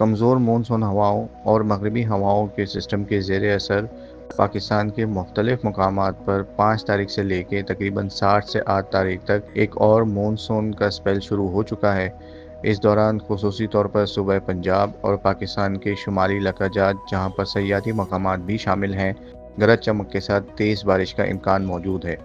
کمزور مونسون ہواؤں اور مغربی ہواؤں کے سسٹم کے زیر اثر پاکستان کے مختلف مقامات پر 5 تاریخ سے لے کے تقریباً 60 سے 8 تاریخ تک ایک اور مونسون کا اسپیل شروع ہو چکا ہے۔ اس دوران خصوصی طور پر صوبہ پنجاب اور پاکستان کے شمالی علاقہ جات جہاں پر سیاحتی مقامات بھی شامل ہیں، گرج چمک کے ساتھ تیز بارش کا امکان موجود ہے۔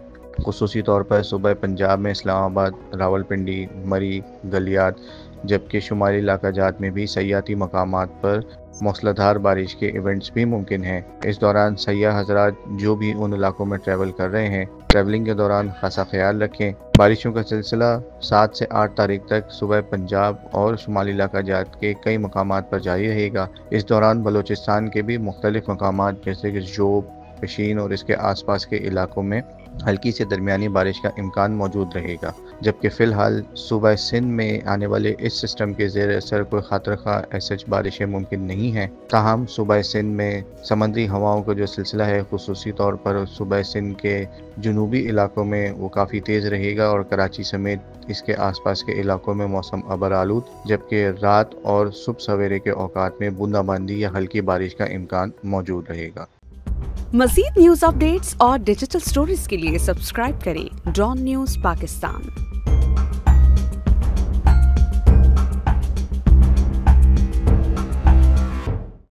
خصوصی طور پر صوبہ پنجاب میں اسلام آباد، راولپنڈی، مری، گلیات، جبکہ شمالی علاقہ جات میں بھی سیاحتی مقامات پر موسلادھار بارش کے ایونٹس بھی ممکن ہیں۔ اس دوران سیاح حضرات جو بھی ان علاقوں میں ٹریول کر رہے ہیں، ٹریولنگ کے دوران خاصا خیال رکھیں۔ بارشوں کا سلسلہ 7 سے 8 تاریخ تک صوبہ پنجاب اور شمالی علاقہ جات کے کئی مقامات پر جاری رہے گا۔ اس دوران بلوچستان کے بھی مختلف مقامات جیسے کہ جوب، پشین اور اس کے آس پاس کے علاقوں میں ہلکی سے درمیانی بارش کا امکان موجود رہے گا، جبکہ فی الحال صوبہ سندھ میں آنے والے اس سسٹم کے زیر اثر کوئی خاطر خواہ ایسے بارشیں ممکن نہیں ہیں۔ تاہم صوبہ سندھ میں سمندری ہواؤں کا جو سلسلہ ہے، خصوصی طور پر صوبہ سندھ کے جنوبی علاقوں میں وہ کافی تیز رہے گا اور کراچی سمیت اس کے آس پاس کے علاقوں میں موسم ابر آلود، جبکہ رات اور صبح سویرے کے اوقات میں بوندا باندی یا ہلکی بارش کا امکان موجود رہے گا۔ مزید نیوز اپ ڈیٹس اور ڈیجیٹل سٹوریز کے لیے سبسکرائب کریں ڈان نیوز پاکستان۔